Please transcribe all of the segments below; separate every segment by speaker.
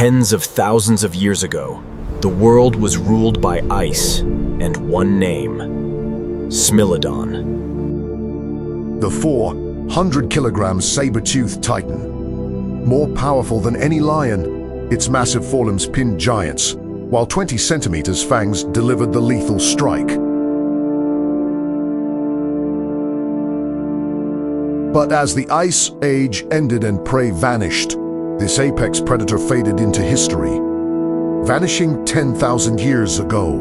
Speaker 1: Tens of thousands of years ago, the world was ruled by ice and one name: Smilodon.
Speaker 2: The 400-kilogram saber-toothed titan. More powerful than any lion, its massive forelimbs pinned giants, while 20 centimeters fangs delivered the lethal strike. But as the Ice Age ended and prey vanished, this apex predator faded into history, vanishing 10,000 years ago.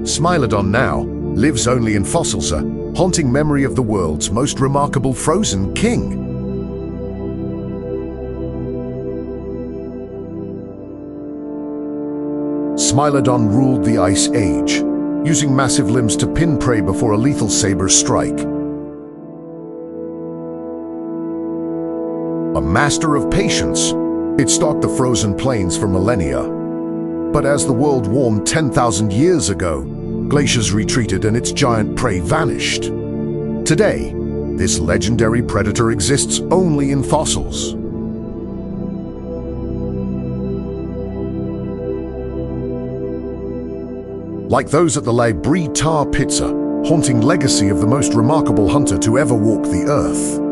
Speaker 2: Smilodon now lives only in fossils, a haunting memory of the world's most remarkable frozen king. Smilodon ruled the Ice Age, using massive limbs to pin prey before a lethal saber strike. A master of patience, it stalked the frozen plains for millennia. But as the world warmed 10,000 years ago, glaciers retreated and its giant prey vanished. Today, this legendary predator exists only in fossils. Like those at the Brea Tar Pits, a haunting legacy of the most remarkable hunter to ever walk the earth.